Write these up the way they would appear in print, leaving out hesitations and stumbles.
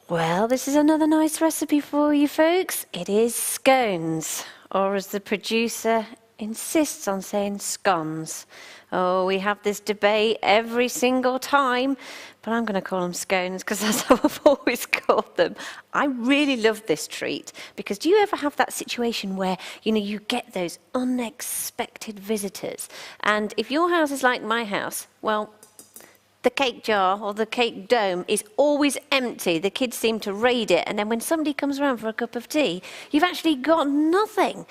Well, this is another nice recipe for you folks. It is scones, or as the producer insists on saying, scones. Oh, we have this debate every single time, but I'm going to call them scones because that's how I've always called them. I really love this treat because do you ever have that situation where, you get those unexpected visitors? And if your house is like my house, well, the cake jar or the cake dome is always empty. The kids seem to raid it, and then when somebody comes around for a cup of tea, you've actually got nothing.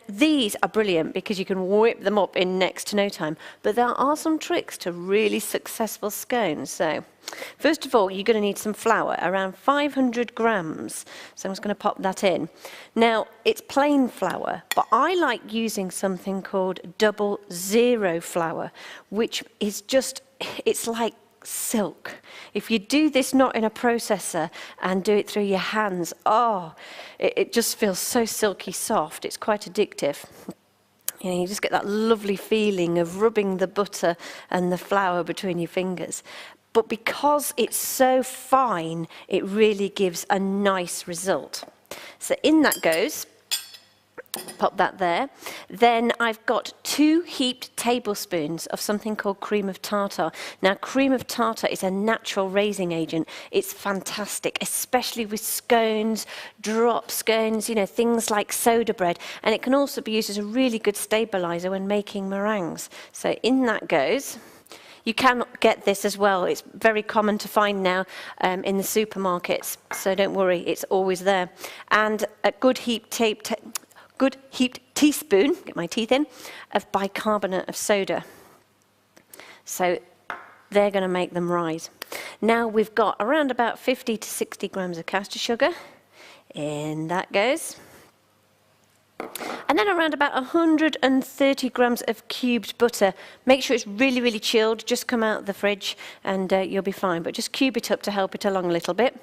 These are brilliant because you can whip them up in next to no time. But there are some tricks to really successful scones. So, first of all, you're going to need some flour, around 500 grams. So I'm just going to pop that in. Now, it's plain flour, but I like using something called 00 flour, which is it's like silk. If you do this not in a processor and do it through your hands, it just feels so silky soft. It's quite addictive. You just get that lovely feeling of rubbing the butter and the flour between your fingers. But because it's so fine, it really gives a nice result. So in that goes. Pop that there. Then I've got 2 heaped tablespoons of something called cream of tartar. Now, cream of tartar is a natural raising agent. It's fantastic, especially with scones, drop scones, things like soda bread. And it can also be used as a really good stabilizer when making meringues. So in that goes. You can get this as well. It's very common to find now in the supermarkets. So don't worry, it's always there. And a good heaped teaspoon, get my teeth in, of bicarbonate of soda. So they're going to make them rise. Now we've got around about 50 to 60 grams of caster sugar. In that goes. And then around about 130 grams of cubed butter. Make sure it's really, really chilled. Just come out of the fridge and you'll be fine. But just cube it up to help it along a little bit.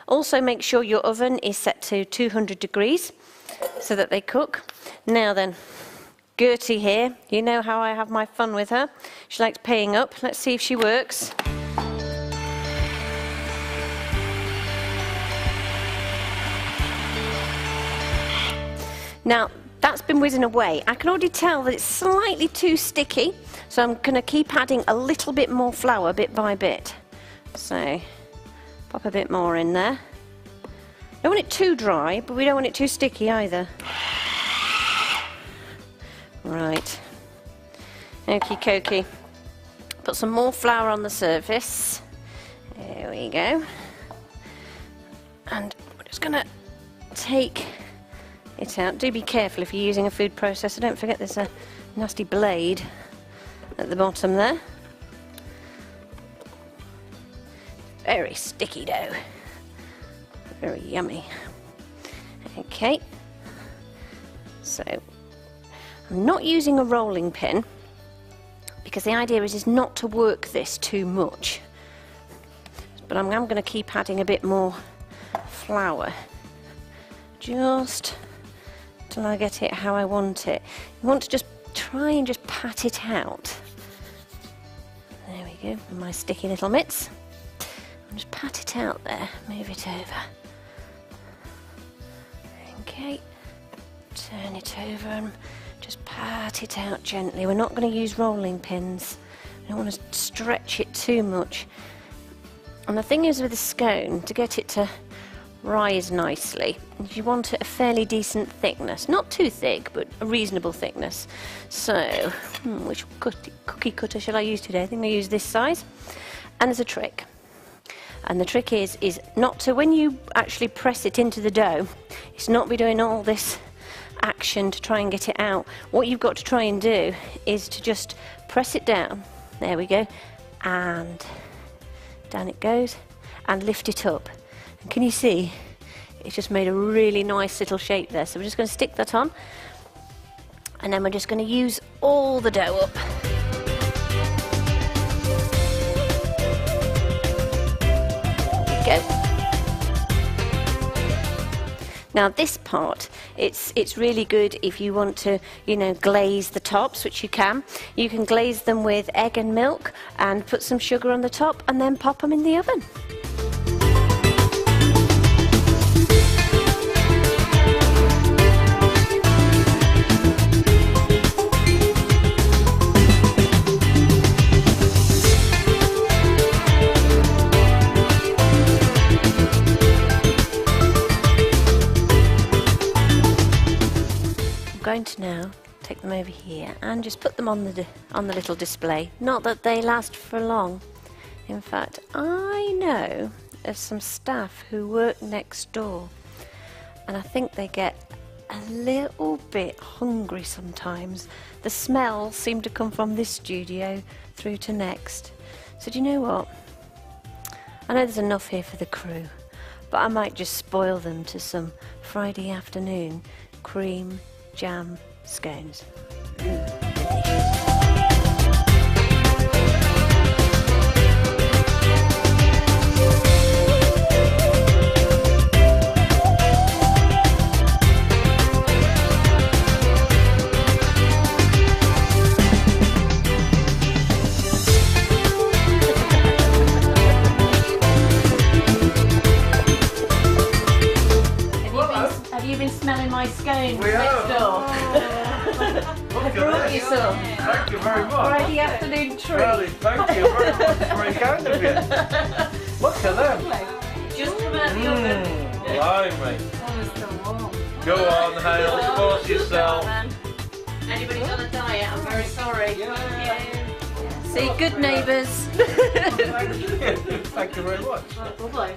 Also make sure your oven is set to 200 degrees. So that they cook. Now then, Gertie here, you know how I have my fun with her. She likes paying up. Let's see if she works. Now, that's been whizzing away. I can already tell that it's slightly too sticky, so I'm going to keep adding a little bit more flour bit by bit. So, pop a bit more in there. Don't want it too dry, but we don't want it too sticky either. Right. Okie dokie. Put some more flour on the surface. There we go. And we're just going to take it out. Do be careful if you're using a food processor. Don't forget there's a nasty blade at the bottom there. Very sticky dough. Very yummy. Okay, so I'm not using a rolling pin because the idea is not to work this too much, but I'm going to keep adding a bit more flour just till I get it how I want it. You want to just try and just pat it out. There we go, with my sticky little mitts. Just pat it out there, move it over. Okay, turn it over and just pat it out gently. We're not going to use rolling pins. We don't want to stretch it too much. And the thing is with a scone, to get it to rise nicely, you want it a fairly decent thickness. Not too thick, but a reasonable thickness. So, which cookie cutter shall I use today? I think I'll use this size. And there's a trick. And the trick is not to, when you actually press it into the dough, it's not be doing all this action to try and get it out. What you've got to try and do is to just press it down. There we go. And down it goes. And lift it up. And can you see? It's just made a really nice little shape there. So we're just going to stick that on. And then we're just going to use all the dough up. Go. Now this part, it's really good if you want to, glaze the tops, which you can. You can glaze them with egg and milk and put some sugar on the top and then pop them in the oven. take them over here and just put them on the little display. Not that they last for long. In fact, I know of some staff who work next door, and I think they get a little bit hungry sometimes. The smells seem to come from this studio through to next. So do you know what? I know there's enough here for the crew, but I might just spoil them to some Friday afternoon cream jam scones. Have you been smelling my scones next door? I brought you some. Thank you very much. Friday afternoon treat. Well, thank you very much. Very kind of you. Look at them. Just come out the oven. Blimey. Oh, it's still warm. Go on, Hale, force yourself. Anybody's on a diet, I'm very sorry. See, good neighbours. Thank you very much. Lovely.